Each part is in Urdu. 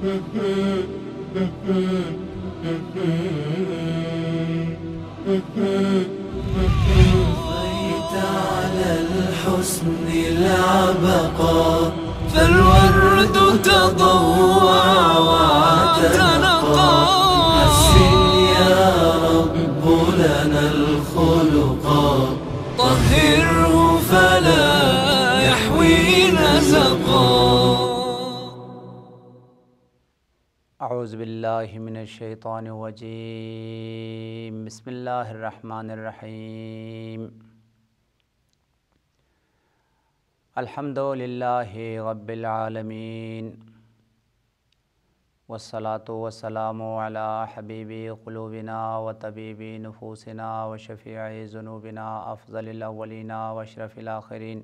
طفيت على الحسن العبقى فالورد تضوع واعتنقا حسن يا رب لنا الخلقا طهره فلا يحوي نزقا. اعوذ باللہ من الشیطان الرجیم. بسم اللہ الرحمن الرحیم. الحمد للہ رب العالمین والصلاة والسلام علی حبیب قلوبنا وطبیب نفوسنا وشفیع ذنوبنا افضل الاولین واشرف الآخرین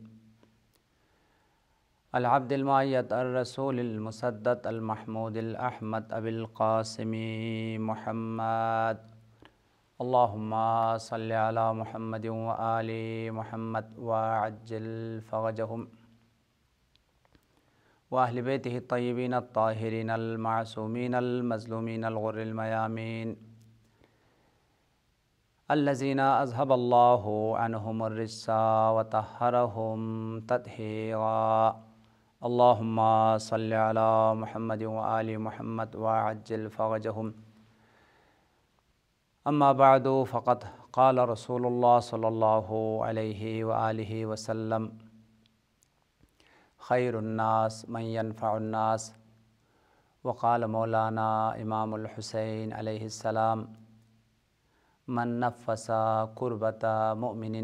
العبد المعید الرسول المسدد المحمود الاحمد ابی القاسم محمد. اللہم صلی علی محمد وآل محمد وعجل فرجہم واہل بیتہ الطیبین الطاہرین المعصومین المظلومین الغر المیامین الذین اذہب اللہ عنہم الرجس وطہرہم تطہیرا. اللہم صلی علی محمد وآل محمد وعجل فرجہم. اما بعد فقد قال رسول اللہ صلی اللہ علیہ وآلہ وسلم خیر الناس من ينفع الناس. وقال مولانا امام الحسین علیہ السلام من نفس کربۃ مؤمن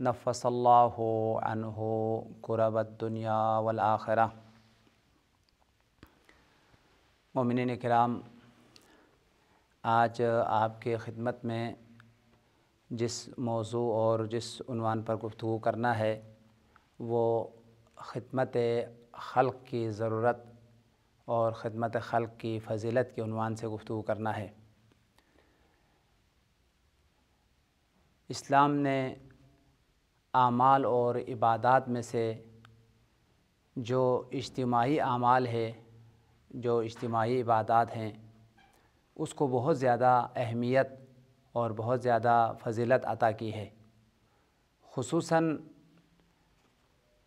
نفس اللہ عنہ کرب الدنیا والآخرہ. مومنین کرام، آج آپ کے خدمت میں جس موضوع اور جس عنوان پر گفتگو کرنا ہے وہ خدمت خلق کی ضرورت اور خدمت خلق کی فضیلت کے عنوان سے گفتگو کرنا ہے. اسلام نے اعمال اور عبادات میں سے جو اجتماعی اعمال ہے، جو اجتماعی عبادات ہیں، اس کو بہت زیادہ اہمیت اور بہت زیادہ فضیلت عطا کی ہے. خصوصاً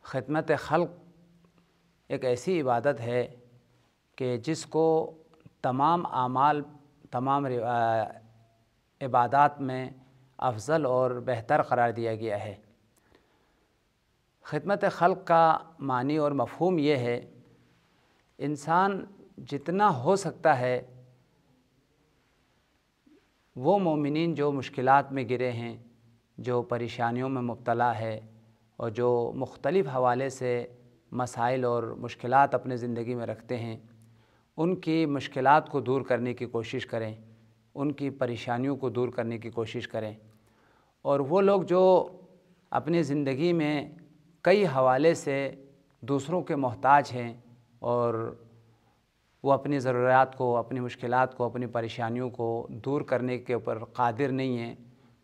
خدمت خلق ایک ایسی عبادت ہے کہ جس کو تمام اعمال، تمام عبادات میں افضل اور بہتر قرار دیا گیا ہے. خدمت خلق کا معنی اور مفہوم یہ ہے، انسان جتنا ہو سکتا ہے وہ مومنین جو مشکلات میں گرے ہیں، جو پریشانیوں میں مبتلا ہے اور جو مختلف حوالے سے مسائل اور مشکلات اپنے زندگی میں رکھتے ہیں، ان کی مشکلات کو دور کرنے کی کوشش کریں، ان کی پریشانیوں کو دور کرنے کی کوشش کریں. اور وہ لوگ جو اپنی زندگی میں کئی حوالے سے دوسروں کے محتاج ہیں اور وہ اپنی ضروریات کو، اپنی مشکلات کو، اپنی پریشانیوں کو دور کرنے کے اوپر قادر نہیں ہیں،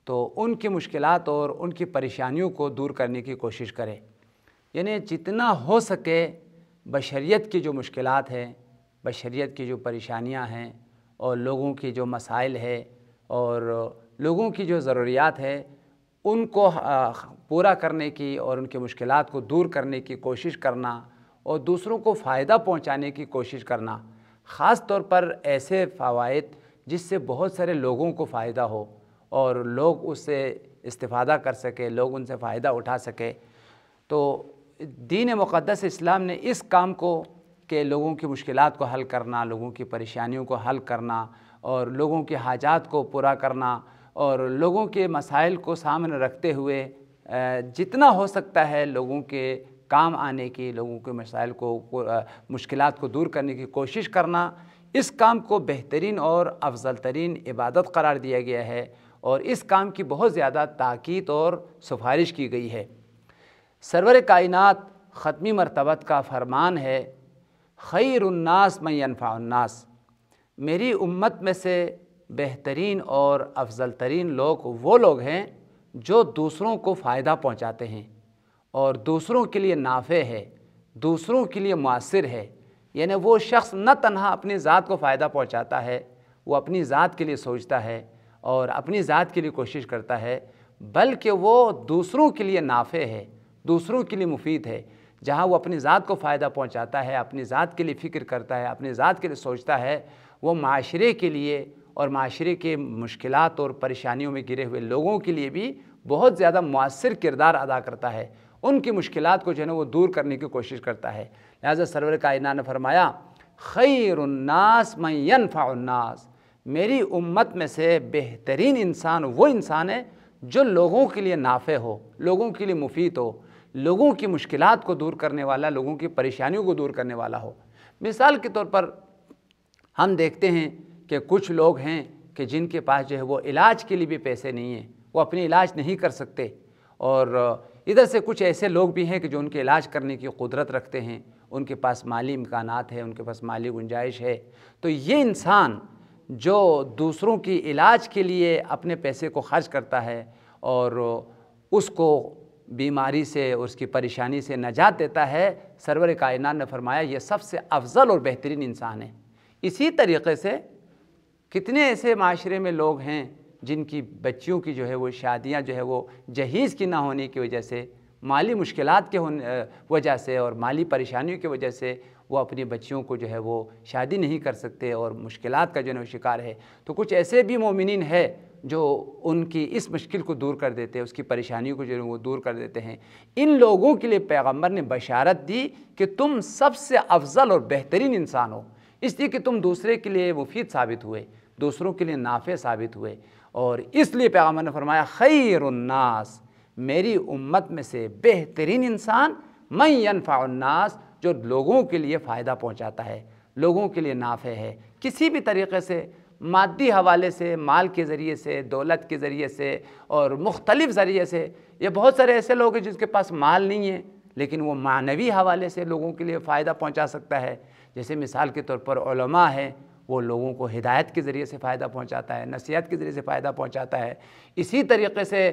تو ان کی مشکلات اور ان کی پریشانیوں کو دور کرنے کی کوشش کرے. یعنی جتنا ہو سکے بشریت کی جو مشکلات ہیں، بشریت کی جو پریشانیاں ہیں اور لوگوں کی جو مسائل ہے اور لوگوں کی جو ضروریات ہے، ان کو پورا کرنے کی اور ان کی مشکلات کو دور کرنے کی کوشش کرنا اور دوسروں کو فائدہ پہنچانے کی کوشش کرنا، خاص طور پر ایسے فوائد جس سے بہت سارے لوگوں کو فائدہ ہو اور لوگ اس سے استفادہ کر سکے، لوگ ان سے فائدہ اٹھا سکے. تو دین مقدس اسلام نے اس کام کو کہ لوگوں کی مشکلات کو حل کرنا، لوگوں کی پریشانیوں کو حل کرنا اور لوگوں کی حاجات کو پورا کرنا اور لوگوں کے مسائل کو سامنے رکھتے ہوئے جتنا ہو سکتا ہے لوگوں کے کام آنے کی، لوگوں کے مسائل کو، مشکلات کو دور کرنے کی کوشش کرنا، اس کام کو بہترین اور افضل ترین عبادت قرار دیا گیا ہے اور اس کام کی بہت زیادہ تاکید اور سفارش کی گئی ہے. سرور کائنات ختمی مرتبت کا فرمان ہے، خیر الناس من ينفع الناس. میری امت میں سے بہترین اور افضل ترین لوگ وہ لوگ ہیں جو دوسروں کو فائدہ پہنچاتے ہیں اور دوسروں کے لیے نافع ہے، دوسروں کے لیے مؤثر ہے. یعنی وہ شخص نہ تنہا اپنی ذات کو فائدہ پہنچاتا ہے، وہ اپنی ذات کے لیے سوچتا ہے اور اپنی ذات کے لیے کوشش کرتا ہے، بلکہ وہ دوسروں کے لیے نافع ہے، دوسروں کے لیے مفید ہے۔ جہاں وہ اپنی ذات کو فائدہ پہنچاتا ہے، اپنی ذات کے لیے فکر کرتا ہے، اپنی ذات کے لیے سوچتا ہے، وہ معاشرے کے لیے اور معاشرے کے مشکلات اور پریشانیوں میں گرے ہوئے لوگوں کے لیے بھی بہت زیادہ مؤثر کردار ادا کرتا ہے، ان کی مشکلات کو جو ہے نا وہ دور کرنے کی کوشش کرتا ہے۔ لہٰذا سرور کائنات نے فرمایا خیر الناس من ینفع الناس، میری امت میں سے بہترین انسان وہ انسان ہے جو لوگوں کے لیے نافع ہو، لوگوں کے لیے مفید ہو، لوگوں کی مشکلات کو دور کرنے والا، لوگوں کی پریشانیوں کو دور کرنے والا ہو۔ مثال کے طور پر ہم دیکھتے ہیں کہ کچھ لوگ ہیں کہ جن کے پاس جو ہے وہ علاج کے لیے بھی پیسے نہیں ہیں، وہ اپنی علاج نہیں کر سکتے، اور ادھر سے کچھ ایسے لوگ بھی ہیں کہ جو ان کے علاج کرنے کی قدرت رکھتے ہیں، ان کے پاس مالی امکانات ہیں، ان کے پاس مالی گنجائش ہے۔ تو یہ انسان جو دوسروں کی علاج کے لیے اپنے پیسے کو خرچ کرتا ہے اور اس کو بیماری سے، اس کی پریشانی سے نجات دیتا ہے، سرور کائنات نے فرمایا یہ سب سے افضل اور بہترین انسان ہے۔ اسی طریقے سے کتنے ایسے معاشرے میں لوگ ہیں جن کی بچیوں کی جو ہے وہ شادیاں جو ہے وہ جہیز کی نہ ہونے کی وجہ سے، مالی مشکلات کے وجہ سے اور مالی پریشانیوں کی وجہ سے وہ اپنی بچیوں کو جو ہے وہ شادی نہیں کر سکتے اور مشکلات کا جو ہے وہ شکار ہے۔ تو کچھ ایسے بھی مومنین ہے جو ان کی اس مشکل کو دور کر دیتے ہیں، اس کی پریشانیوں کو جو ہے وہ دور کر دیتے ہیں۔ ان لوگوں کے لیے پیغمبر نے بشارت دی کہ تم سب سے افضل اور بہترین انسان ہو، اس لیے کہ تم دوسرے کے لیے مفید ثابت ہوئے، دوسروں کے لیے نافع ثابت ہوئے، اور اس لیے پیغمبر نے فرمایا خیر الناس، میری امت میں سے بہترین انسان من ینفع الناس، جو لوگوں کے لیے فائدہ پہنچاتا ہے، لوگوں کے لیے نافع ہے، کسی بھی طریقے سے، مادی حوالے سے، مال کے ذریعے سے، دولت کے ذریعے سے اور مختلف ذریعے سے۔ یہ بہت سارے ایسے لوگ ہیں جس کے پاس مال نہیں ہے لیکن وہ معنوی حوالے سے لوگوں کے لیے فائدہ پہنچا سکتا ہے۔ جیسے مثال کے طور پر علماء ہیں، وہ لوگوں کو ہدایت کے ذریعے سے فائدہ پہنچاتا ہے، نصیحت کے ذریعے سے فائدہ پہنچاتا ہے۔ اسی طریقے سے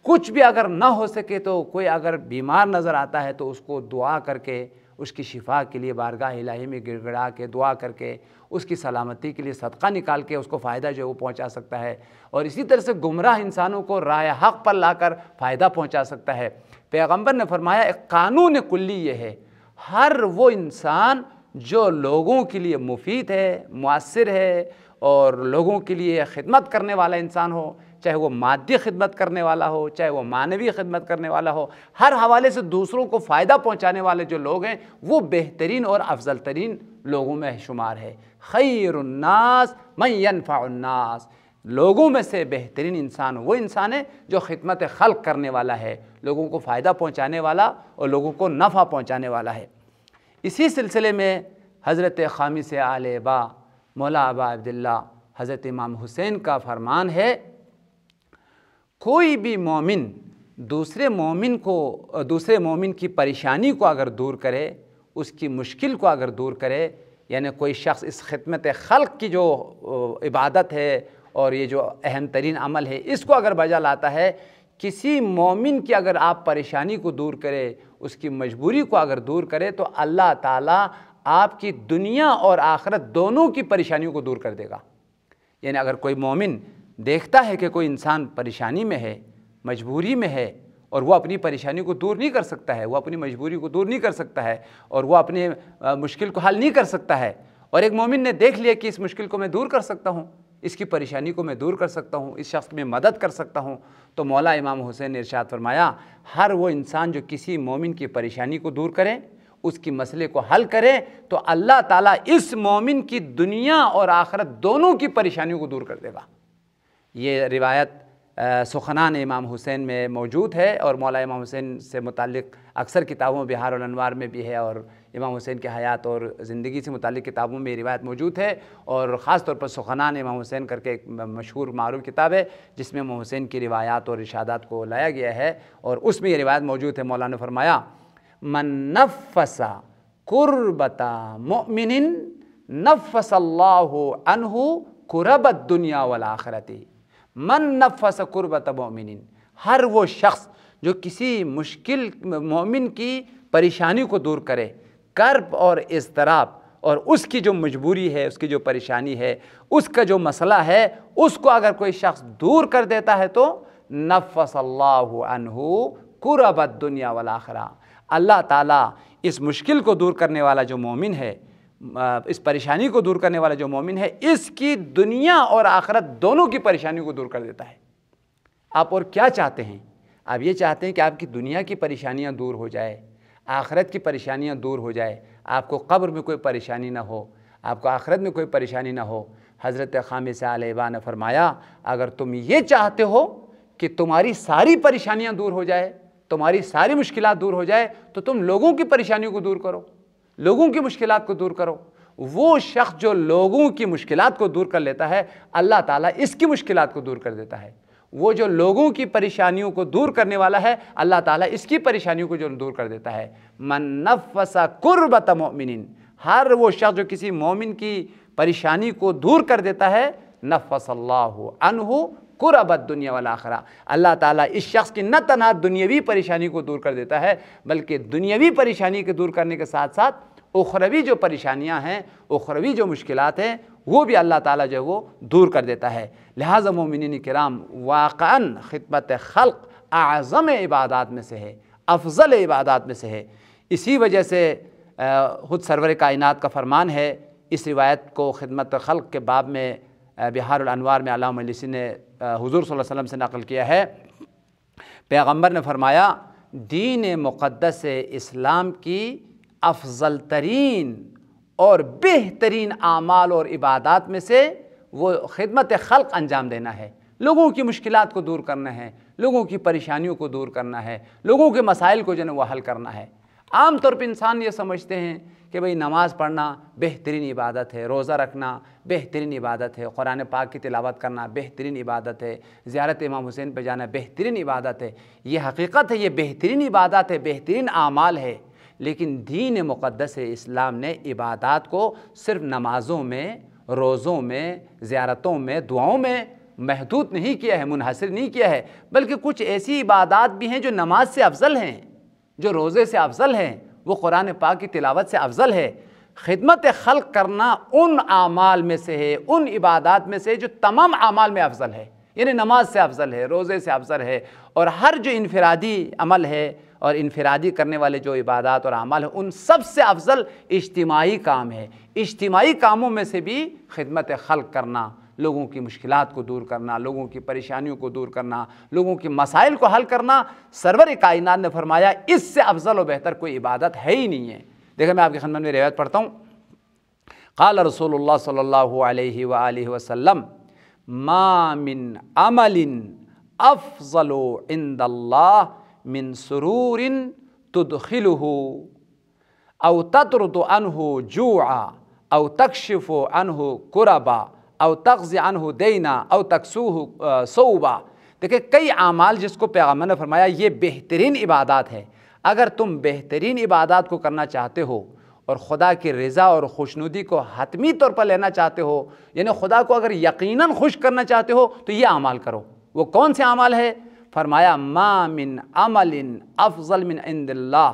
کچھ بھی اگر نہ ہو سکے تو کوئی اگر بیمار نظر آتا ہے تو اس کو دعا کر کے، اس کی شفا کے لیے بارگاہ الہی میں گڑ گڑا کے دعا کر کے، اس کی سلامتی کے لیے صدقہ نکال کے اس کو فائدہ جو ہے وہ پہنچا سکتا ہے، اور اسی طرح سے گمراہ انسانوں کو راہ حق پر لا کر فائدہ پہنچا سکتا ہے۔ پیغمبر نے فرمایا ایک قانون کلی یہ ہے، ہر وہ انسان جو لوگوں کے لیے مفید ہے، مؤثر ہے اور لوگوں کے لیے خدمت کرنے والا انسان ہو، چاہے وہ مادی خدمت کرنے والا ہو، چاہے وہ معنوی خدمت کرنے والا ہو، ہر حوالے سے دوسروں کو فائدہ پہنچانے والے جو لوگ ہیں وہ بہترین اور افضل ترین لوگوں میں شمار ہے۔ خیر الناس من ینفع الناس، لوگوں میں سے بہترین انسان وہ انسان ہے جو خدمت خلق کرنے والا ہے، لوگوں کو فائدہ پہنچانے والا اور لوگوں کو نفع پہنچانے والا ہے۔ اسی سلسلے میں حضرت خامس آل ابا مولا ابا عبداللہ حضرت امام حسین کا فرمان ہے، کوئی بھی مومن دوسرے مومن کی پریشانی کو اگر دور کرے، اس کی مشکل کو اگر دور کرے، یعنی کوئی شخص اس خدمت خلق کی جو عبادت ہے اور یہ جو اہم ترین عمل ہے اس کو اگر بجا لاتا ہے، کسی مومن کی اگر آپ پریشانی کو دور کرے، اس کی مجبوری کو اگر دور کرے، تو اللہ تعالیٰ آپ کی دنیا اور آخرت دونوں کی پریشانیوں کو دور کر دے گا۔ یعنی اگر کوئی مومن دیکھتا ہے کہ کوئی انسان پریشانی میں ہے، مجبوری میں ہے، اور وہ اپنی پریشانی کو دور نہیں کر سکتا ہے، وہ اپنی مجبوری کو دور نہیں کر سکتا ہے، اور وہ اپنے مشکل کو حل نہیں کر سکتا ہے، اور ایک مومن نے دیکھ لیا کہ اس مشکل کو میں دور کر سکتا ہوں، اس کی پریشانی کو میں دور کر سکتا ہوں، اس شخص میں مدد کر سکتا ہوں، تو مولا امام حسین نے ارشاد فرمایا، ہر وہ انسان جو کسی مومن کی پریشانی کو دور کرے، اس کی مسئلے کو حل کرے، تو اللہ تعالیٰ اس مومن کی دنیا اور آخرت دونوں کی پریشانیوں کو دور کر دے گا۔ یہ روایت سخنان امام حسین میں موجود ہے، اور مولا امام حسین سے متعلق اکثر کتابوں بہار الانوار میں بھی ہے، اور امام حسین کی حیات اور زندگی سے متعلق کتابوں میں یہ روایت موجود ہے، اور خاص طور پر سخنان امام حسین کر کے ایک مشہور معروف کتاب ہے جس میں امام حسین کی روایات اور ارشادات کو لایا گیا ہے، اور اس میں یہ روایت موجود ہے۔ مولانا نے فرمایا من نفس کربۃ مؤمن نفس اللہ عنہ کرب الدنیا والآخرۃ۔ من نفس کربۃ مؤمن، ہر وہ شخص جو کسی مشکل مومن کی پریشانی کو دور کرے، کرب اور اضطراب اور اس کی جو مجبوری ہے، اس کی جو پریشانی ہے، اس کا جو مسئلہ ہے، اس کو اگر کوئی شخص دور کر دیتا ہے تو نفس اللہ عنہ کرب الدنیا والآخرہ، اللہ تعالیٰ اس مشکل کو دور کرنے والا جو مومن ہے، اس پریشانی کو دور کرنے والا جو مومن ہے، اس کی دنیا اور آخرت دونوں کی پریشانی کو دور کر دیتا ہے۔ آپ اور کیا چاہتے ہیں؟ آپ یہ چاہتے ہیں کہ آپ کی دنیا کی پریشانیاں دور ہو جائے، آخرت کی پریشانیاں دور ہو جائے، آپ کو قبر میں کوئی پریشانی نہ ہو، آپ کو آخرت میں کوئی پریشانی نہ ہو۔ حضرت خامس علیہ نے فرمایا اگر تم یہ چاہتے ہو کہ تمہاری ساری پریشانیاں دور ہو جائے، تمہاری ساری مشکلات دور ہو جائے، تو تم لوگوں کی پریشانیوں کو دور کرو، لوگوں کی مشکلات کو دور کرو۔ وہ شخص جو لوگوں کی مشکلات کو دور کر لیتا ہے، اللہ تعالیٰ اس کی مشکلات کو دور کر دیتا ہے۔ وہ جو لوگوں کی پریشانیوں کو دور کرنے والا ہے، اللہ تعالیٰ اس کی پریشانیوں کو جو دور کر دیتا ہے۔ من نفس کربۃ مؤمن، ہر وہ شخص جو کسی مومن کی پریشانی کو دور کر دیتا ہے، نفس اللہ عنہ کرب الدنیا والآخرہ، اللہ تعالیٰ اس شخص کی نہ تنہا دنیاوی پریشانی کو دور کر دیتا ہے، بلکہ دنیاوی پریشانی کے دور کرنے کے ساتھ ساتھ اخروی جو پریشانیاں ہیں، اخروی جو مشکلات ہیں، وہ بھی اللہ تعالیٰ جو ہے وہ دور کر دیتا ہے۔ لہٰذا مومنین کرام، واقعاً خدمت خلق اعظم عبادات میں سے ہے، افضل عبادات میں سے ہے۔ اسی وجہ سے خود سرور کائنات کا فرمان ہے، اس روایت کو خدمت خلق کے باب میں بہار الانوار میں علامہ مجلسی نے حضور صلی اللہ علیہ وسلم سے نقل کیا ہے۔ پیغمبر نے فرمایا دین مقدس اسلام کی افضل ترین اور بہترین اعمال اور عبادات میں سے وہ خدمت خلق انجام دینا ہے، لوگوں کی مشکلات کو دور کرنا ہے، لوگوں کی پریشانیوں کو دور کرنا ہے، لوگوں کے مسائل کو جو ہے وہ حل کرنا ہے۔ عام طور پہ انسان یہ سمجھتے ہیں کہ بھئی نماز پڑھنا بہترین عبادت ہے، روزہ رکھنا بہترین عبادت ہے، قرآن پاک کی تلاوت کرنا بہترین عبادت ہے، زیارت امام حسین پہ جانا بہترین عبادت ہے۔ یہ حقیقت ہے، یہ بہترین عبادت ہے، بہترین اعمال ہے، لیکن دین مقدس اسلام نے عبادات کو صرف نمازوں میں، روزوں میں، زیارتوں میں، دعاؤں میں محدود نہیں کیا ہے، منحصر نہیں کیا ہے، بلکہ کچھ ایسی عبادات بھی ہیں جو نماز سے افضل ہیں، جو روزے سے افضل ہیں، وہ قرآن پاک کی تلاوت سے افضل ہے۔ خدمت خلق کرنا ان اعمال میں سے ہے، ان عبادات میں سے جو تمام اعمال میں افضل ہے، یعنی نماز سے افضل ہے، روزے سے افضل ہے، اور ہر جو انفرادی عمل ہے اور انفرادی کرنے والے جو عبادات اور اعمال ہیں، ان سب سے افضل اجتماعی کام ہے۔ اجتماعی کاموں میں سے بھی خدمت خلق کرنا، لوگوں کی مشکلات کو دور کرنا، لوگوں کی پریشانیوں کو دور کرنا، لوگوں کے مسائل کو حل کرنا، سرور کائنات نے فرمایا اس سے افضل و بہتر کوئی عبادت ہے ہی نہیں ہے۔ دیکھیں میں آپ کی خدمت میں روایت پڑھتا ہوں۔ قال رسول اللہ صلی اللہ علیہ وآلہ وسلم ما من عمل افضل عند اللہ من سرور تدخلہ او تطرد عنہ جوعا او تکشف عنہ کربا او تقضی عنہ دینا او تکسوہ صوبا۔ دیکھیں کئی اعمال جس کو پیغمبر نے فرمایا یہ بہترین عبادات ہے۔ اگر تم بہترین عبادات کو کرنا چاہتے ہو اور خدا کی رضا اور خوشنودی کو حتمی طور پر لینا چاہتے ہو، یعنی خدا کو اگر یقیناً خوش کرنا چاہتے ہو تو یہ اعمال کرو۔ وہ کون سے اعمال ہے؟ فرمایا ما من عمل افضل من عند اللہ،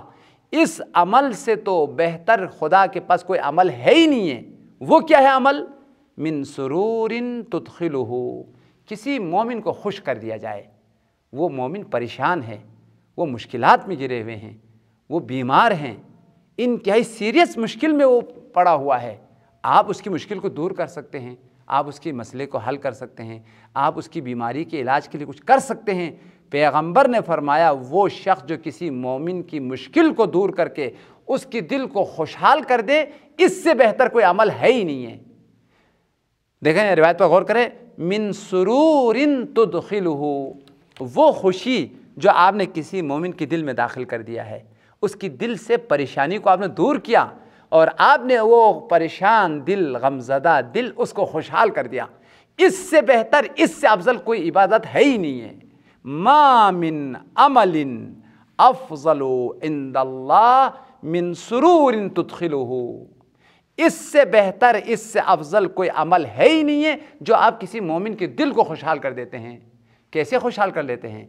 اس عمل سے تو بہتر خدا کے پاس کوئی عمل ہے ہی نہیں ہے۔ وہ کیا ہے عمل؟ من سرور تدخلہ، کسی مومن کو خوش کر دیا جائے۔ وہ مومن پریشان ہے، وہ مشکلات میں گرے ہوئے ہیں، وہ بیمار ہیں، انتہائی سیریس مشکل میں وہ پڑا ہوا ہے، آپ اس کی مشکل کو دور کر سکتے ہیں، آپ اس کے مسئلے کو حل کر سکتے ہیں، آپ اس کی بیماری کے علاج کے لیے کچھ کر سکتے ہیں۔ پیغمبر نے فرمایا وہ شخص جو کسی مومن کی مشکل کو دور کر کے اس کی دل کو خوشحال کر دے، اس سے بہتر کوئی عمل ہے ہی نہیں ہے۔ دیکھیں روایت پر غور کریں، من سرور تدخلہ، وہ خوشی جو آپ نے کسی مومن کے دل میں داخل کر دیا ہے، اس کی دل سے پریشانی کو آپ نے دور کیا اور آپ نے وہ پریشان دل، غمزدہ دل، اس کو خوشحال کر دیا، اس سے بہتر، اس سے افضل کوئی عبادت ہے ہی نہیں ہے۔ ما من عمل افضل عند اللہ من سرور تدخلہ، اس سے بہتر، اس سے افضل کوئی عمل ہے ہی نہیں ہے جو آپ کسی مومن کے دل کو خوشحال کر دیتے ہیں۔ کیسے خوشحال کر لیتے ہیں؟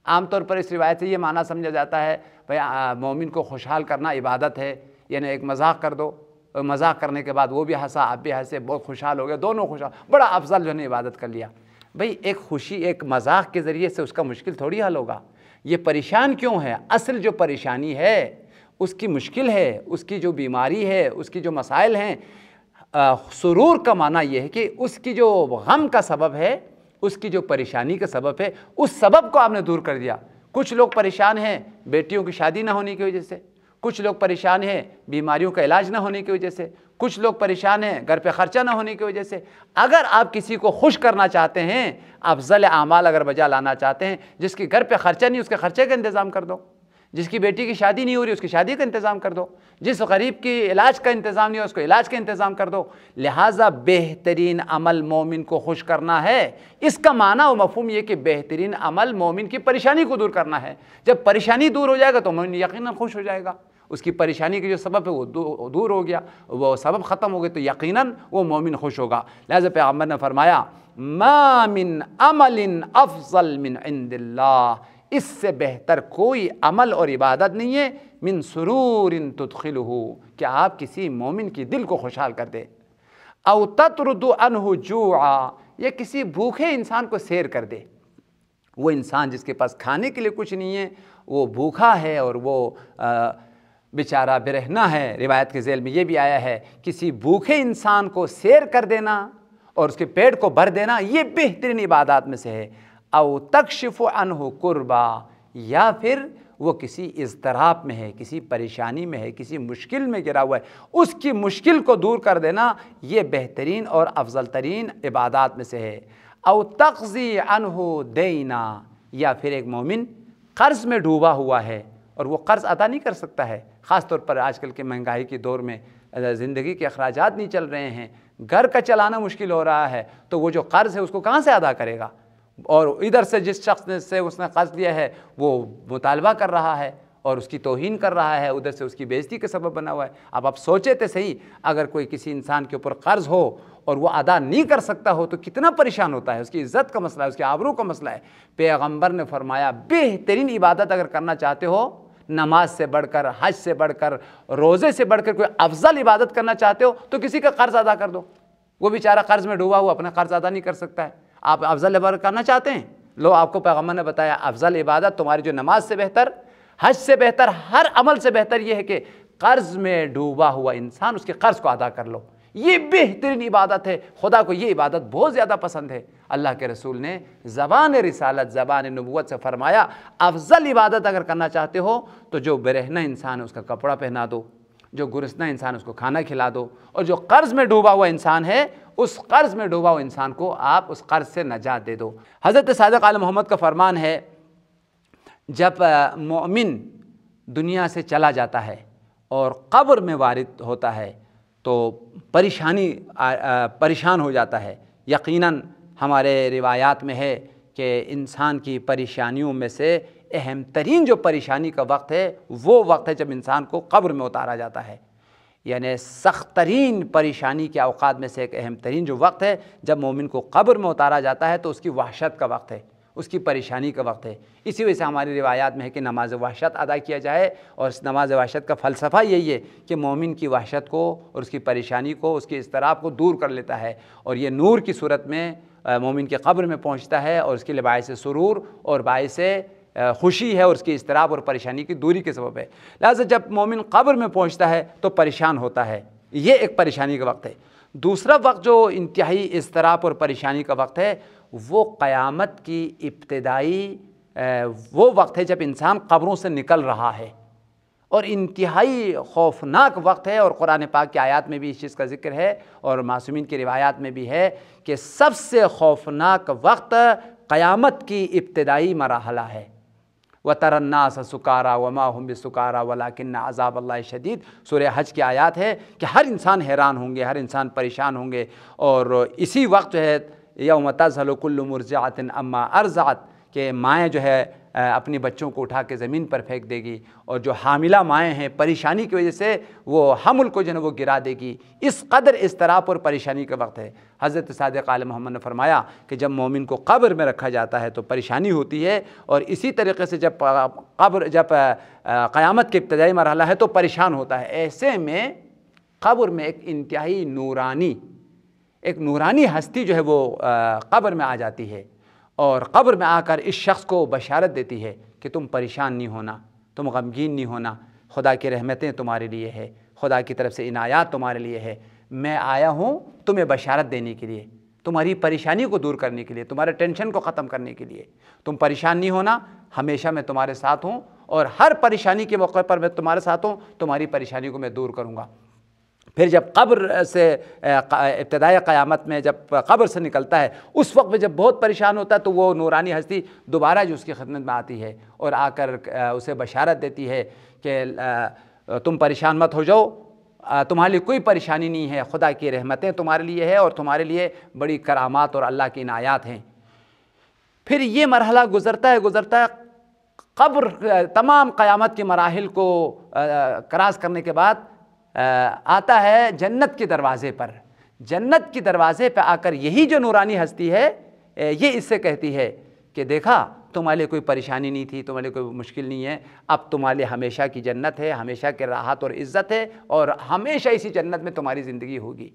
عام طور پر اس روایت سے یہ معنی سمجھا جاتا ہے بھئی مومن کو خوشحال کرنا عبادت ہے، یعنی ایک مذاق کر دو، مذاق کرنے کے بعد وہ بھی ہنسا، آپ بھی ہنسے، بہت خوشحال ہو گئے، دونوں خوشحال، بڑا افضل جو ہے عبادت کر لیا۔ بھئی ایک خوشی، ایک مذاق کے ذریعے سے اس کا مشکل تھوڑی حل ہوگا۔ یہ پریشان کیوں ہے؟ اصل جو پریشانی ہے، اس کی مشکل ہے، اس کی جو بیماری ہے، اس کی جو مسائل ہیں، سرور کا معنی یہ ہے کہ اس کی جو غم کا سبب ہے، اس کی جو پریشانی کا سبب ہے، اس سبب کو آپ نے دور کر دیا۔ کچھ لوگ پریشان ہیں بیٹیوں کی شادی نہ ہونے کی وجہ سے، کچھ لوگ پریشان ہیں بیماریوں کا علاج نہ ہونے کی وجہ سے، کچھ لوگ پریشان ہیں گھر پہ خرچہ نہ ہونے کی وجہ سے۔ اگر آپ کسی کو خوش کرنا چاہتے ہیں، افضل اعمال اگر بجا لانا چاہتے ہیں، جس کے گھر پہ خرچہ نہیں اس کے خرچے کا انتظام کر دو، جس کی بیٹی کی شادی نہیں ہو رہی اس کی شادی کا انتظام کر دو، جس غریب کی علاج کا انتظام نہیں ہو اس کو علاج کا انتظام کر دو۔ لہٰذا بہترین عمل مومن کو خوش کرنا ہے۔ اس کا معنی و مفہوم یہ کہ بہترین عمل مومن کی پریشانی کو دور کرنا ہے۔ جب پریشانی دور ہو جائے گا تو مومن یقیناً خوش ہو جائے گا، اس کی پریشانی کے جو سبب ہے وہ دور ہو گیا، وہ سبب ختم ہو گئے تو یقیناً وہ مومن خوش ہوگا۔ لہٰذا پیغمبر نے فرمایا ما من عمل افضل من عند اللہ، اس سے بہتر کوئی عمل اور عبادت نہیں ہے، من سرور تدخلہ، کہ آپ کسی مومن کی دل کو خوشحال کر دے، او تطرد عنہ جوعا، یا کسی بھوکے انسان کو سیر کر دے۔ وہ انسان جس کے پاس کھانے کے لیے کچھ نہیں ہے، وہ بھوکا ہے اور وہ بیچارہ برہنہ ہے، روایت کے ذیل میں یہ بھی آیا ہے کسی بھوکے انسان کو سیر کر دینا اور اس کے پیٹ کو بھر دینا، یہ بہترین عبادات میں سے ہے۔ او تکشف عنہ کربا، یا پھر وہ کسی اضطراب میں ہے، کسی پریشانی میں ہے، کسی مشکل میں گرا ہوا ہے، اس کی مشکل کو دور کر دینا، یہ بہترین اور افضل ترین عبادات میں سے ہے۔ او تقضی عنہ دینا، یا پھر ایک مومن قرض میں ڈوبا ہوا ہے اور وہ قرض ادا نہیں کر سکتا ہے، خاص طور پر آج کل کے مہنگائی کے دور میں زندگی کے اخراجات نہیں چل رہے ہیں، گھر کا چلانا مشکل ہو رہا ہے، تو وہ جو قرض ہے اس کو کہاں سے ادا کرے گا؟ اور ادھر سے جس شخص سے اس نے قرض لیا ہے وہ مطالبہ کر رہا ہے اور اس کی توہین کر رہا ہے، ادھر سے اس کی بے عزتی کا سبب بنا ہوا ہے۔ اب آپ سوچے تھے صحیح، اگر کوئی کسی انسان کے اوپر قرض ہو اور وہ ادا نہیں کر سکتا ہو تو کتنا پریشان ہوتا ہے، اس کی عزت کا مسئلہ ہے، اس کے آبرو کا مسئلہ ہے۔ پیغمبر نے فرمایا بہترین عبادت اگر کرنا چاہتے ہو، نماز سے بڑھ کر، حج سے بڑھ کر، روزے سے بڑھ کر کوئی افضل عبادت کرنا چاہتے ہو تو کسی کا قرض ادا کر دو۔ وہ بیچارہ قرض میں ڈوبا ہوا اپنا قرض ادا نہیں کر سکتا ہے، آپ افضل عبادت کرنا چاہتے ہیں، لو آپ کو پیغمبر نے بتایا افضل عبادت تمہاری جو نماز سے بہتر، حج سے بہتر، ہر عمل سے بہتر یہ ہے کہ قرض میں ڈوبا ہوا انسان اس کے قرض کو ادا کر لو، یہ بہترین عبادت ہے۔ خدا کو یہ عبادت بہت زیادہ پسند ہے۔ اللہ کے رسول نے زبان رسالت، زبان نبوت سے فرمایا افضل عبادت اگر کرنا چاہتے ہو تو جو برہنہ انسان ہے اس کا کپڑا پہنا دو، جو گرسنہ انسان اس کو کھانا کھلا دو، اور جو قرض میں ڈوبا ہوا انسان ہے اس قرض میں ڈوبا ہوا انسان کو آپ اس قرض سے نجات دے دو۔ حضرت صادق آل محمد کا فرمان ہے جب مومن دنیا سے چلا جاتا ہے اور قبر میں وارد ہوتا ہے تو پریشان ہو جاتا ہے۔ یقیناً ہمارے روایات میں ہے کہ انسان کی پریشانیوں میں سے اہم ترین جو پریشانی کا وقت ہے وہ وقت ہے جب انسان کو قبر میں اتارا جاتا ہے، یعنی سخت ترین پریشانی کے اوقات میں سے ایک اہم ترین جو وقت ہے جب مومن کو قبر میں اتارا جاتا ہے تو اس کی وحشت کا وقت ہے، اس کی پریشانی کا وقت ہے۔ اسی وجہ سے ہماری روایات میں ہے کہ نماز وحشت ادا کیا جائے، اور اس نماز وحشت کا فلسفہ یہی ہے کہ مومن کی وحشت کو اور اس کی پریشانی کو، اس کے اضطراب کو دور کر لیتا ہے، اور یہ نور کی صورت میں مومن کے قبر میں پہنچتا ہے اور اس کے لیے باعث سرور اور باعث خوشی ہے اور اس کی اضطراب اور پریشانی کی دوری کے سبب ہے۔ لہٰذا جب مومن قبر میں پہنچتا ہے تو پریشان ہوتا ہے، یہ ایک پریشانی کا وقت ہے۔ دوسرا وقت جو انتہائی اضطراب اور پریشانی کا وقت ہے وہ قیامت کی ابتدائی وہ وقت ہے جب انسان قبروں سے نکل رہا ہے، اور انتہائی خوفناک وقت ہے، اور قرآن پاک کی آیات میں بھی اس چیز کا ذکر ہے اور معصومین کی روایات میں بھی ہے کہ سب سے خوفناک وقت قیامت کی ابتدائی مرحلہ ہے۔ وَتَرَى النَّاسَ سُكَارَىٰ وَمَا هُمْ بِسُكَارَىٰ وَلَٰكِنَّ عَذَابَ اللَّهِ شَدِيدٌ۔ سورہ حج کی آیات ہے کہ ہر انسان حیران ہوں گے، ہر انسان پریشان ہوں گے، اور اسی وقت جو ہے یوم تذہل کل مرضعۃ عما ارضعت، کہ مائیں جو ہے اپنی بچوں کو اٹھا کے زمین پر پھینک دے گی، اور جو حاملہ مائیں ہیں پریشانی کی وجہ سے وہ حمل کو جو ہے وہ گرا دے گی۔ اس قدر اضطراب اور پریشانی کا وقت ہے۔ حضرت صادق آل محمد نے فرمایا کہ جب مومن کو قبر میں رکھا جاتا ہے تو پریشانی ہوتی ہے، اور اسی طریقے سے جب قیامت کے ابتدائی مرحلہ ہے تو پریشان ہوتا ہے۔ ایسے میں قبر میں ایک انتہائی ایک نورانی ہستی جو ہے وہ قبر میں آ جاتی ہے، اور قبر میں آ کر اس شخص کو بشارت دیتی ہے کہ تم پریشان نہیں ہونا، تم غمگین نہیں ہونا، خدا کی رحمتیں تمہارے لیے ہے، خدا کی طرف سے عنایات تمہارے لیے ہے، میں آیا ہوں تمہیں بشارت دینے کے لیے، تمہاری پریشانی کو دور کرنے کے لیے، تمہارے ٹینشن کو ختم کرنے کے لیے۔ تم پریشان نہیں ہونا، ہمیشہ میں تمہارے ساتھ ہوں، اور ہر پریشانی کے موقع پر میں تمہارے ساتھ ہوں، تمہاری پریشانی کو میں دور کروں گا۔ پھر جب قبر سے ابتدائی قیامت میں جب قبر سے نکلتا ہے، اس وقت میں جب بہت پریشان ہوتا ہے تو وہ نورانی ہستی دوبارہ جو اس کی خدمت میں آتی ہے اور آ کر اسے بشارت دیتی ہے کہ تم پریشان مت ہو جاؤ، تمہارے لیے کوئی پریشانی نہیں ہے، خدا کی رحمتیں تمہارے لیے ہے اور تمہارے لیے بڑی کرامات اور اللہ کی عنایات ہیں۔ پھر یہ مرحلہ گزرتا ہے قبر تمام قیامت کے مراحل کو کراس کرنے کے بعد آتا ہے جنت کے دروازے پر۔ جنت کے دروازے پہ آ کر یہی جو نورانی ہستی ہے یہ اس سے کہتی ہے کہ دیکھا تمہارے لیے کوئی پریشانی نہیں تھی، تمہارے لیے کوئی مشکل نہیں ہے، اب تمہارے لیے ہمیشہ کی جنت ہے، ہمیشہ کے راحت اور عزت ہے، اور ہمیشہ اسی جنت میں تمہاری زندگی ہوگی۔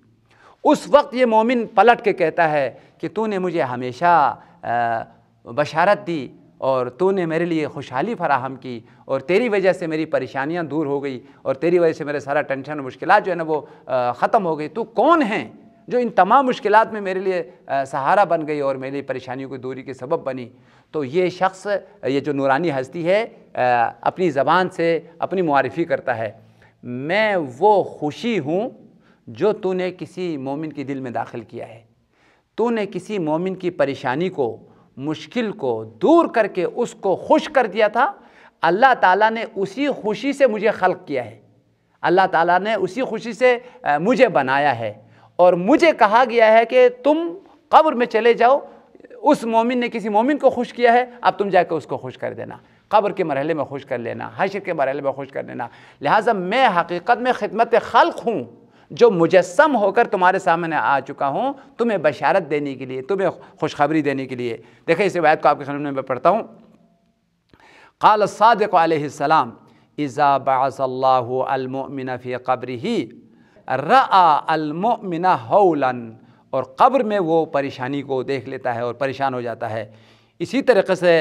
اس وقت یہ مومن پلٹ کے کہتا ہے کہ تو نے مجھے ہمیشہ بشارت دی اور تو نے میرے لیے خوشحالی فراہم کی، اور تیری وجہ سے میری پریشانیاں دور ہو گئی، اور تیری وجہ سے میرے سارا ٹینشن و مشکلات جو ہے نا وہ ختم ہو گئی۔ تو کون ہیں جو ان تمام مشکلات میں میرے لیے سہارا بن گئی اور میری پریشانیوں کی دوری کے سبب بنی؟ تو یہ شخص، یہ جو نورانی ہستی ہے، اپنی زبان سے اپنی معرفی کرتا ہے، میں وہ خوشی ہوں جو تو نے کسی مومن کے دل میں داخل کیا ہے۔ تو نے کسی مومن کی پریشانی کو، مشکل کو دور کر کے اس کو خوش کر دیا تھا۔ اللہ تعالیٰ نے اسی خوشی سے مجھے خلق کیا ہے، اللہ تعالیٰ نے اسی خوشی سے مجھے بنایا ہے، اور مجھے کہا گیا ہے کہ تم قبر میں چلے جاؤ، اس مومن نے کسی مومن کو خوش کیا ہے، اب تم جا کے اس کو خوش کر دینا، قبر کے مرحلے میں خوش کر لینا، حشر کے مرحلے میں خوش کر لینا۔ لہٰذا میں حقیقت میں خدمت خلق ہوں جو مجسم ہو کر تمہارے سامنے آ چکا ہوں، تمہیں بشارت دینے کے لیے، تمہیں خوشخبری دینے کے لیے۔ دیکھیں اس روایت کو آپ کے سامنے میں پڑھتا ہوں۔ قال الصادق علیہ السلام اذا بعث اللہ المؤمن فی قبرہ رأى المؤمن ہولا، اور قبر میں وہ پریشانی کو دیکھ لیتا ہے اور پریشان ہو جاتا ہے۔ اسی طریقے سے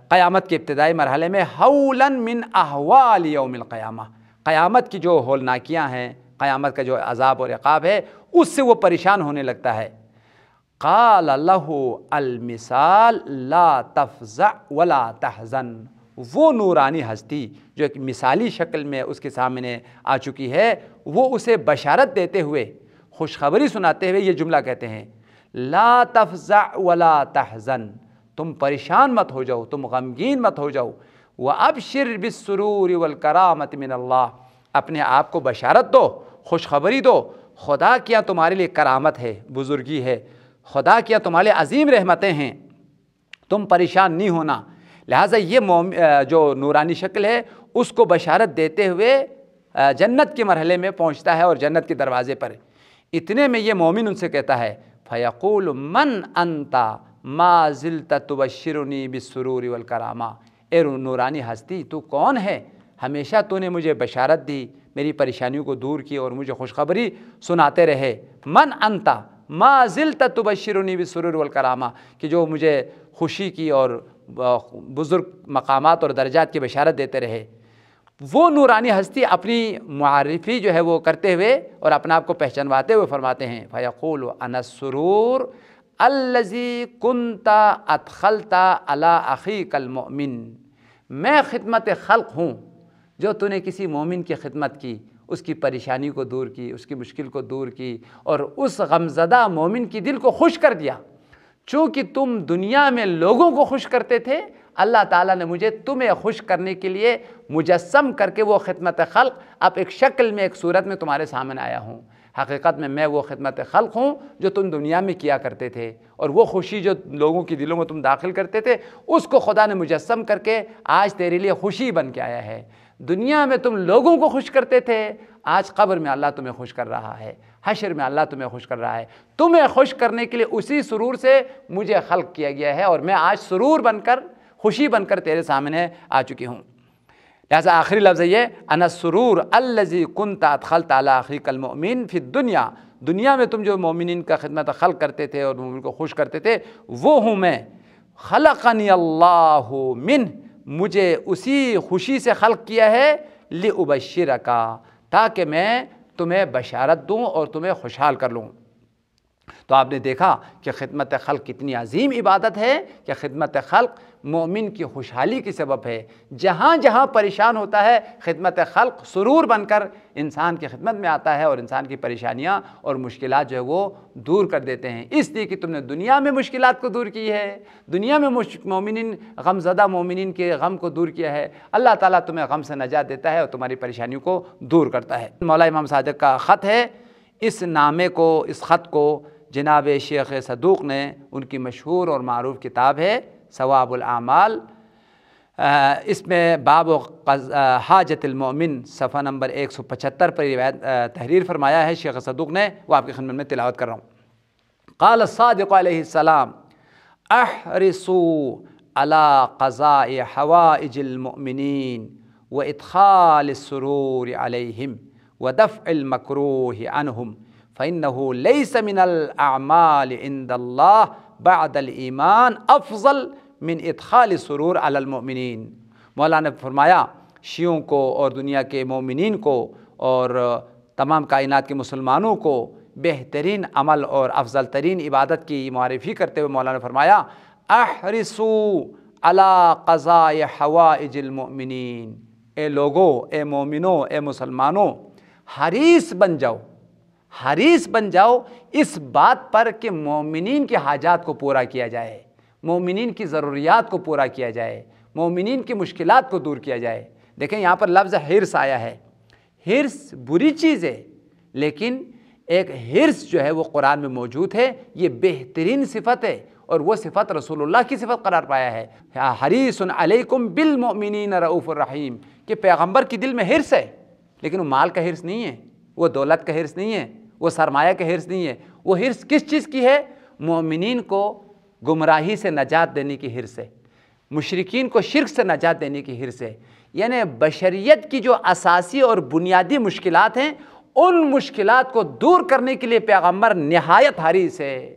قیامت کے ابتدائی مرحلے میں ہولا من احوال یوم القیامہ، قیامت کی جو ہولناکیاں ہیں، قیامت کا جو عذاب اور عقاب ہے، اس سے وہ پریشان ہونے لگتا ہے۔ قال لہ المثال لا تفزع ولا تحزن، وہ نورانی ہستی جو ایک مثالی شکل میں اس کے سامنے آ چکی ہے، وہ اسے بشارت دیتے ہوئے، خوشخبری سناتے ہوئے یہ جملہ کہتے ہیں، لا تفزع ولا تحزن، تم پریشان مت ہو جاؤ، تم غمگین مت ہو جاؤ، وابشر بالسرور والکرامۃ من اللہ، اپنے آپ کو بشارت دو، خوشخبری دو، خدا کیا تمہارے لیے کرامت ہے، بزرگی ہے، خدا کیا تمہارے لیے عظیم رحمتیں ہیں، تم پریشان نہیں ہونا۔ لہٰذا یہ جو نورانی شکل ہے اس کو بشارت دیتے ہوئے جنت کے مرحلے میں پہنچتا ہے اور جنت کے دروازے پر۔ اتنے میں یہ مومن ان سے کہتا ہے فَيَقُولُ مَنْ أَنْتَ مَا زِلْتَ تُبَشِّرُنِي بِالسُّرُورِ وَالْكَرَامَةِ، اے نورانی ہستی تو کون ہے؟ ہمیشہ تو نے مجھے بشارت دی، میری پریشانیوں کو دور کی اور مجھے خوشخبری سناتے رہے۔ من انت ما زلت تبشرنی بالسرور والکرامہ، کہ جو مجھے خوشی کی اور بزرگ مقامات اور درجات کی بشارت دیتے رہے۔ وہ نورانی ہستی اپنی معرفی جو ہے وہ کرتے ہوئے اور اپنا آپ کو پہچانواتے ہوئے فرماتے ہیں فیقول انا السرور الذی کنت ادخلت علی اخیک المؤمن، میں خدمت خلق ہوں جو تو نے کسی مومن کی خدمت کی، اس کی پریشانی کو دور کی، اس کی مشکل کو دور کی، اور اس غمزدہ مومن کی دل کو خوش کر دیا۔ چونکہ تم دنیا میں لوگوں کو خوش کرتے تھے، اللہ تعالیٰ نے مجھے تمہیں خوش کرنے کے لیے مجسم کر کے وہ خدمت خلق اب ایک شکل میں، ایک صورت میں تمہارے سامنے آیا ہوں۔ حقیقت میں وہ خدمت خلق ہوں جو تم دنیا میں کیا کرتے تھے، اور وہ خوشی جو لوگوں کی دلوں میں تم داخل کرتے تھے اس کو خدا نے مجسم کر کے آج تیرے لیے خوشی بن کے آیا ہے۔ دنیا میں تم لوگوں کو خوش کرتے تھے، آج قبر میں اللہ تمہیں خوش کر رہا ہے، حشر میں اللہ تمہیں خوش کر رہا ہے۔ تمہیں خوش کرنے کے لیے اسی سرور سے مجھے خلق کیا گیا ہے، اور میں آج سرور بن کر، خوشی بن کر تیرے سامنے آ چکی ہوں۔ لہٰذا آخری لفظ یہ انا السرور الذی کنت ادخلت علی اخیک المؤمن فی الدنیا، دنیا میں تم جو مومنین کا خدمت خلق کرتے تھے اور مومن کو خوش کرتے تھے وہ ہوں میں، خلقنی اللہ منہ، مجھے اسی خوشی سے خلق کیا ہے، لأبشرک، تاکہ میں تمہیں بشارت دوں اور تمہیں خوشحال کر لوں۔ تو آپ نے دیکھا کہ خدمت خلق کتنی عظیم عبادت ہے، کہ خدمت خلق مومن کی خوشحالی کی سبب ہے۔ جہاں جہاں پریشان ہوتا ہے خدمت خلق سرور بن کر انسان کی خدمت میں آتا ہے اور انسان کی پریشانیاں اور مشکلات جو ہے وہ دور کر دیتے ہیں۔ اس لیے کہ تم نے دنیا میں مشکلات کو دور کی ہے، دنیا میں مومنین غم زدہ مومنین کے غم کو دور کیا ہے، اللہ تعالیٰ تمہیں غم سے نجات دیتا ہے اور تمہاری پریشانیوں کو دور کرتا ہے۔ مولا امام صادق کا خط ہے، اس نامے کو، اس خط کو جناب شیخ صدوق نے، ان کی مشہور اور معروف کتاب ہے ثواب الاعمال، اس میں باب حاجت المؤمن صفحہ نمبر 175 پر روایت تحریر فرمایا ہے شیخ صدوق نے، وہ آپ کی خدمت میں تلاوت کر رہا ہوں۔ قال الصادق علیہ السلام احرصوا على قضاء حوائج المؤمنین وادخال السرور علیہم ودفع المکروہ عنہم فإنه ليس من الأعمال عند الله بعد الإيمان افضل من ادخال السرور على المؤمنین۔ مولانا نے فرمایا شیعوں کو اور دنیا کے مومنین کو اور تمام کائنات کے مسلمانوں کو بہترین عمل اور افضل ترین عبادت کی معرفی کرتے ہوئے مولانا نے فرمایا احرصوا على قضاء حوائج المؤمنین، اے لوگو، اے مومنوں، اے مسلمانوں، حریص بن جاؤ، حریص بن جاؤ اس بات پر کہ مومنین کے حاجات کو پورا کیا جائے، مومنین کی ضروریات کو پورا کیا جائے، مومنین کی مشکلات کو دور کیا جائے۔ دیکھیں یہاں پر لفظ حرص آیا ہے، حرص بری چیز ہے، لیکن ایک حرص جو ہے وہ قرآن میں موجود ہے، یہ بہترین صفت ہے اور وہ صفت رسول اللہ کی صفت قرار پایا ہے۔ حریص علیکم بالمؤمنین رؤوف الرحیم، کہ پیغمبر کی دل میں حرص ہے، لیکن وہ مال کا حرص نہیں ہے، وہ دولت کا حرص نہیں ہے، وہ سرمایہ کا حرص نہیں ہے۔ وہ حرص کس چیز کی ہے؟ مومنین کو گمراہی سے نجات دینے کی حرص ہے، مشرکین کو شرک سے نجات دینے کی حرص ہے۔ یعنی بشریت کی جو اساسی اور بنیادی مشکلات ہیں ان مشکلات کو دور کرنے کے لیے پیغمبر نہایت حریص ہے۔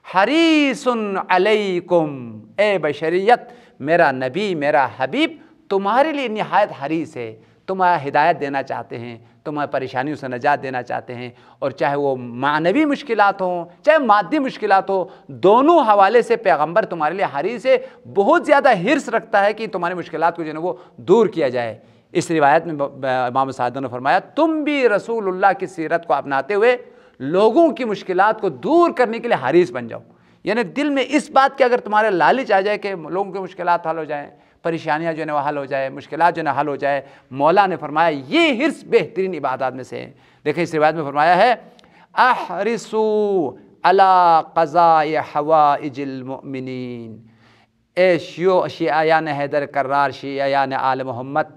حریص علیکم، اے بشریت، میرا نبی، میرا حبیب تمہارے لیے نہایت حریص ہے، تمہیں ہدایت دینا چاہتے ہیں، تمہیں پریشانیوں سے نجات دینا چاہتے ہیں، اور چاہے وہ معنوی مشکلات ہوں چاہے مادی مشکلات ہوں، دونوں حوالے سے پیغمبر تمہارے لیے حریص ہے، بہت زیادہ حرص رکھتا ہے کہ تمہاری مشکلات کو جو ہے وہ دور کیا جائے۔ اس روایت میں امام صادق نے فرمایا تم بھی رسول اللہ کی سیرت کو اپناتے ہوئے لوگوں کی مشکلات کو دور کرنے کے لیے حریص بن جاؤ۔ یعنی دل میں اس بات کہ اگر تمہارے لالچ آ جائے کہ لوگوں کی مشکلات حل ہو جائیں، پریشانیاں جو ہے وہ حل ہو جائے، مشکلات جو ہے حل ہو جائے، مولا نے فرمایا یہ حرص بہترین عبادات میں سے ہے۔ دیکھیں اس روایت میں فرمایا ہے احرصوا علی قضاء حوائج المؤمنین، اے شیعیان حیدر کرار، شیعیان آل محمد،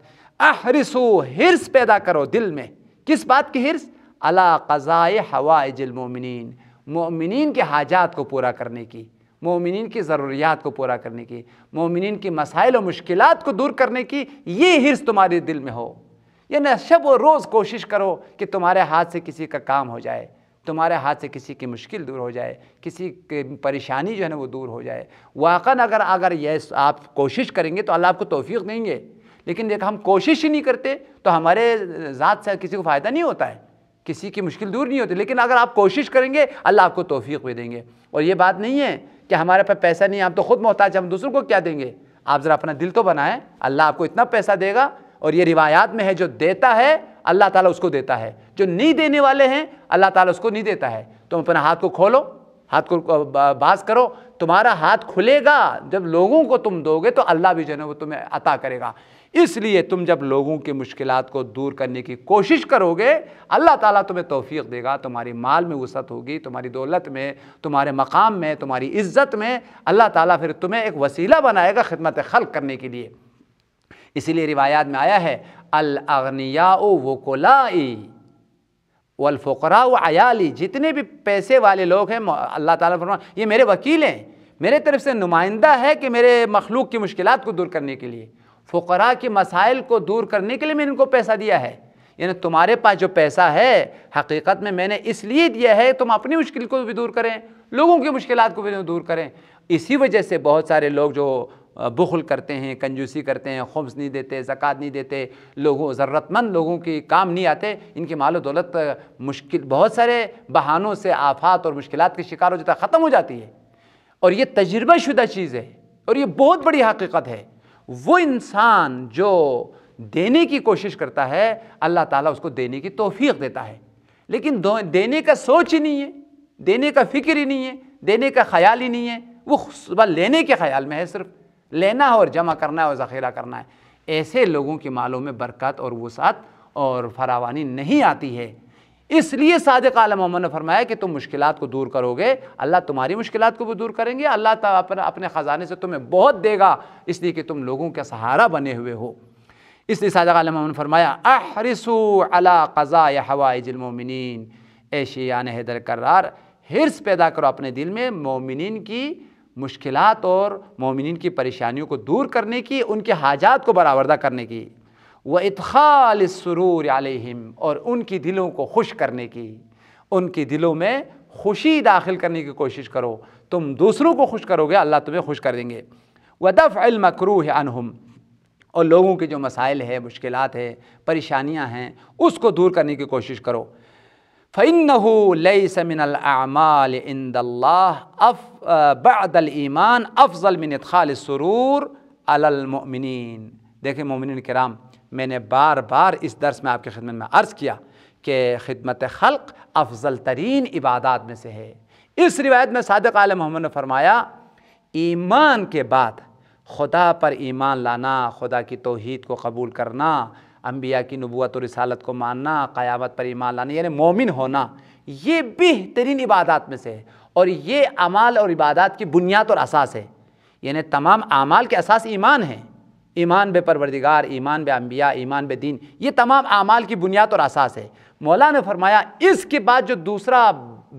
احرصوا، حرص پیدا کرو دل میں، کس بات کی حرص؟ علی قضاء حوائج المؤمنین، مومنین کے حاجات کو پورا کرنے کی، مومنین کی ضروریات کو پورا کرنے کی، مومنین کی مسائل و مشکلات کو دور کرنے کی یہ حرص تمہارے دل میں ہو۔ یعنی شب و روز کوشش کرو کہ تمہارے ہاتھ سے کسی کا کام ہو جائے، تمہارے ہاتھ سے کسی کی مشکل دور ہو جائے، کسی کی پریشانی جو ہے نا وہ دور ہو جائے۔ واقعاً اگر یہ آپ کوشش کریں گے تو اللہ آپ کو توفیق دیں گے، لیکن دیکھ ہم کوشش ہی نہیں کرتے تو ہمارے ذات سے کسی کو فائدہ نہیں ہوتا ہے، کسی کی مشکل دور نہیں ہوتی، لیکن اگر آپ کوشش کریں گے اللہ آپ کو توفیق بھی دیں گے۔ اور یہ بات نہیں ہے کہ ہمارے پاس پیسہ نہیں ہے ہم تو خود محتاج، ہم دوسروں کو کیا دیں گے؟ آپ ذرا اپنا دل تو بنائیں، اللہ آپ کو اتنا پیسہ دے گا، اور یہ روایات میں ہے جو دیتا ہے اللہ تعالیٰ اس کو دیتا ہے، جو نہیں دینے والے ہیں اللہ تعالیٰ اس کو نہیں دیتا ہے۔ تم اپنا ہاتھ کو کھولو، ہاتھ کو باز کرو، تمہارا ہاتھ کھلے گا جب لوگوں کو تم دو گے تو اللہ بھی جو ہے وہ تمہیں عطا کرے گا۔ اس لیے تم جب لوگوں کی مشکلات کو دور کرنے کی کوشش کرو گے اللہ تعالیٰ تمہیں توفیق دے گا، تمہاری مال میں وسعت ہوگی، تمہاری دولت میں، تمہارے مقام میں، تمہاری عزت میں، اللہ تعالیٰ پھر تمہیں ایک وسیلہ بنائے گا خدمت خلق کرنے کے لیے۔ اسی لیے روایات میں آیا ہے الاغنیاء وکلائی والفقراء عیالی، جتنے بھی پیسے والے لوگ ہیں اللہ تعالیٰ نے فرمایا یہ میرے وکیل ہیں، میرے طرف سے نمائندہ ہے کہ میرے مخلوق کی مشکلات کو دور کرنے کے لیے۔ فقراء کے مسائل کو دور کرنے کے لیے میں نے ان کو پیسہ دیا ہے. یعنی تمہارے پاس جو پیسہ ہے حقیقت میں نے اس لیے دیا ہے تم اپنی مشکل کو بھی دور کریں, لوگوں کی مشکلات کو بھی دور کریں. اسی وجہ سے بہت سارے لوگ جو بخل کرتے ہیں, کنجوسی کرتے ہیں, خمس نہیں دیتے, زکوٰۃ نہیں دیتے, لوگوں ضرورت مند لوگوں کی کام نہیں آتے, ان کی مال و دولت مشکل بہت سارے بہانوں سے آفات اور مشکلات کے شکار ہو جاتا ہے, ختم ہو جاتی ہے. اور یہ تجربہ شدہ چیز ہے اور یہ بہت بڑی حقیقت ہے. وہ انسان جو دینے کی کوشش کرتا ہے اللہ تعالیٰ اس کو دینے کی توفیق دیتا ہے, لیکن دینے کا سوچ ہی نہیں ہے, دینے کا فکر ہی نہیں ہے, دینے کا خیال ہی نہیں ہے, وہ صبح لینے کے خیال میں ہے, صرف لینا ہے اور جمع کرنا ہے اور ذخیرہ کرنا ہے. ایسے لوگوں کے مالوں میں برکت اور وسعت اور فراوانی نہیں آتی ہے. اس لیے صادق عالم محمد نے فرمایا کہ تم مشکلات کو دور کرو گے, اللہ تمہاری مشکلات کو بھی دور کریں گے, اللہ تعالیٰ اپنے خزانے سے تمہیں بہت دے گا, اس لیے کہ تم لوگوں کا سہارا بنے ہوئے ہو. اس لیے صادق عالم محمد نے فرمایا احرصوا علی قضاء حوائج المؤمنین, اے شیعان حیدر کرار حرص پیدا کرو اپنے دل میں مومنین کی مشکلات اور مومنین کی پریشانیوں کو دور کرنے کی, ان کے حاجات کو برآوردہ کرنے کی. وَإِدْخَالِ السُّرُورِ عَلَيْهِمْ, اور ان کی دلوں کو خوش کرنے کی, ان کی دلوں میں خوشی داخل کرنے کی کوشش کرو. تم دوسروں کو خوش کرو گے اللہ تمہیں خوش کر دیں گے. وَدَفْعِ الْمَكْرُوهِ عَنْهُمْ, اور لوگوں کے جو مسائل ہے, مشکلات ہے, پریشانیاں ہیں, اس کو دور کرنے کی کوشش کرو. فَإِنَّهُ لَيْسَ مِنَ الْأَعْمَالِ عِنْدَ اللَّهِ بَعْدَ الْإِيمَانِ أَفْضَلُ مِنْ إِدْخَالِ السُّرُورِ عَلَى الْمُؤْمِنِينَ. دیکھیں مومنین کرام, میں نے بار بار اس درس میں آپ کی خدمت میں عرض کیا کہ خدمت خلق افضل ترین عبادات میں سے ہے. اس روایت میں صادق عالم محمد نے فرمایا ایمان کے بعد خدا پر ایمان لانا, خدا کی توحید کو قبول کرنا, انبیاء کی نبوت و رسالت کو ماننا, قیامت پر ایمان لانا, یعنی مومن ہونا, یہ بہترین عبادات میں سے ہے. اور یہ اعمال اور عبادات کی بنیاد اور اساس ہے. یعنی تمام اعمال کے اساس ایمان ہے, ایمان بے پروردگار, ایمان بے انبیاء, ایمان بے دین, یہ تمام اعمال کی بنیاد اور اساس ہے. مولا نے فرمایا اس کے بعد جو دوسرا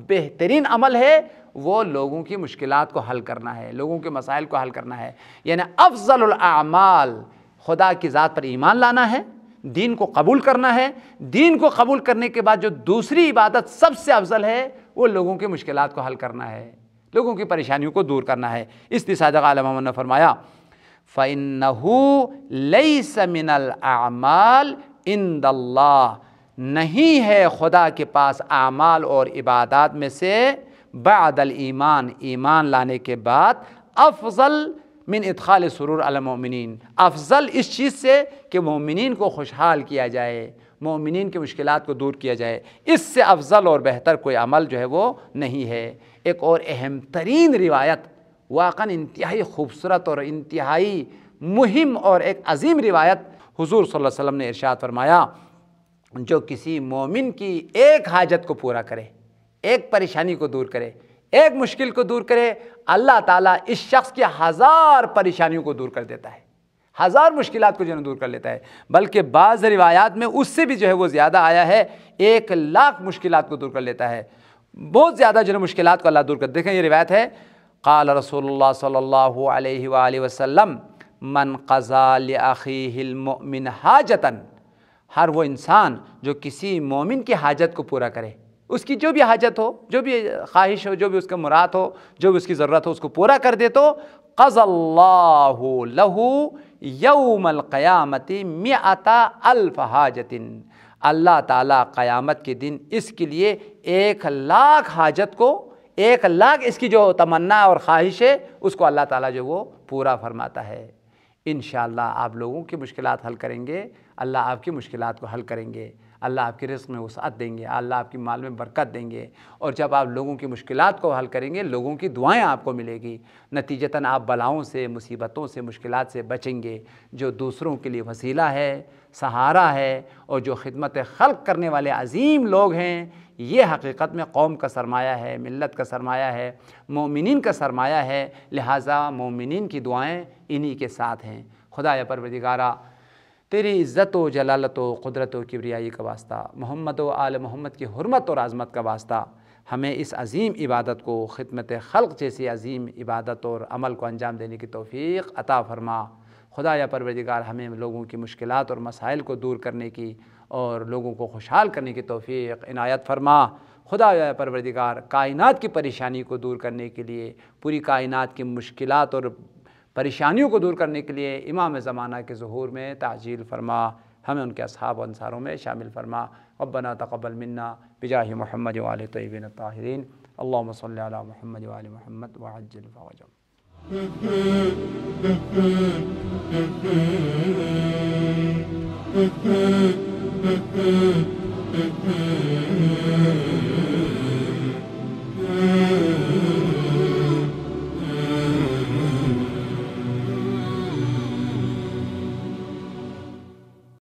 بہترین عمل ہے وہ لوگوں کی مشکلات کو حل کرنا ہے, لوگوں کے مسائل کو حل کرنا ہے. یعنی افضل الاعمال خدا کی ذات پر ایمان لانا ہے, دین کو قبول کرنا ہے. دین کو قبول کرنے کے بعد جو دوسری عبادت سب سے افضل ہے وہ لوگوں کی مشکلات کو حل کرنا ہے, لوگوں کی پریشانیوں کو دور کرنا ہے. اس لیے صادق عالم محمد نے فرمایا فَإِنَّهُ لَيْسَ مِنَ الْأَعْمَالِ عِنْدَ اللَّهِ, نہیں ہے خدا کے پاس اعمال اور عبادات میں سے بعد الایمان, ایمان لانے کے بعد, افضل من ادخال سرور علی المؤمنین, افضل اس چیز سے کہ مومنین کو خوشحال کیا جائے, مومنین کی مشکلات کو دور کیا جائے. اس سے افضل اور بہتر کوئی عمل جو ہے وہ نہیں ہے. ایک اور اہم ترین روایت, واقعاً انتہائی خوبصورت اور انتہائی مہم اور ایک عظیم روایت, حضور صلی اللہ علیہ وسلم نے ارشاد فرمایا جو کسی مومن کی ایک حاجت کو پورا کرے, ایک پریشانی کو دور کرے, ایک مشکل کو دور کرے, اللہ تعالیٰ اس شخص کی 1000 پریشانیوں کو دور کر دیتا ہے, 1000 مشکلات کو جو ہے دور کر لیتا ہے. بلکہ بعض روایات میں اس سے بھی جو ہے وہ زیادہ آیا ہے, 1,00,000 مشکلات کو دور کر لیتا ہے. بہت زیادہ جو ہے مشکلات کو اللہ دور کر. دیکھیں یہ روایت ہے, قال رسول اللہ صلی اللہ علیہ وآلہ وسلم من قضى لأخیہ المؤمن حاجتاً, ہر وہ انسان جو کسی مومن کی حاجت کو پورا کرے, اس کی جو بھی حاجت ہو, جو بھی خواہش ہو, جو بھی اس کا مراد ہو, جو بھی اس کی ضرورت ہو, اس کو پورا کر دے تو قضى اللہ لہ یوم القیامت 100,000 حاجت, اللہ تعالیٰ قیامت کے دن اس کے لیے 1,00,000 حاجت کو, 1,00,000 اس کی جو تمنا اور خواہش ہے اس کو اللہ تعالیٰ جو وہ پورا فرماتا ہے. انشاءاللہ آپ لوگوں کی مشکلات حل کریں گے, اللہ آپ کی مشکلات کو حل کریں گے, اللہ آپ کے رزق میں وسعت دیں گے, اللہ آپ کی مال میں برکت دیں گے. اور جب آپ لوگوں کی مشکلات کو حل کریں گے لوگوں کی دعائیں آپ کو ملے گی, نتیجتاً آپ بلاؤں سے, مصیبتوں سے, مشکلات سے بچیں گے. جو دوسروں کے لیے وسیلہ ہے, سہارا ہے, اور جو خدمت خلق کرنے والے عظیم لوگ ہیں, یہ حقیقت میں قوم کا سرمایہ ہے, ملت کا سرمایہ ہے, مومنین کا سرمایہ ہے. لہٰذا مومنین کی دعائیں انہی کے ساتھ ہیں. خدایا پروردگارا تیری عزت و جلالت و قدرت و کبریائی کا واسطہ, محمد و آل محمد کی حرمت اور عظمت کا واسطہ, ہمیں اس عظیم عبادت کو, خدمت خلق جیسی عظیم عبادت اور عمل کو انجام دینے کی توفیق عطا فرما. خدا یا پروردگار ہمیں لوگوں کی مشکلات اور مسائل کو دور کرنے کی اور لوگوں کو خوشحال کرنے کی توفیق عنایت فرما۔ خدا یا پروردگار کائنات کی پریشانی کو دور کرنے کے لیے، پوری کائنات کی مشکلات اور پریشانیوں کو دور کرنے کے لیے امام زمانہ کے ظہور میں تعجیل فرما، ہمیں ان کے اصحاب و انصاروں میں شامل فرما۔ ربنا تقبل منا بجاہ محمد وآل طیبین الطاہرین، اللہم صلی علی محمد وآل محمد وعجل فرجهم۔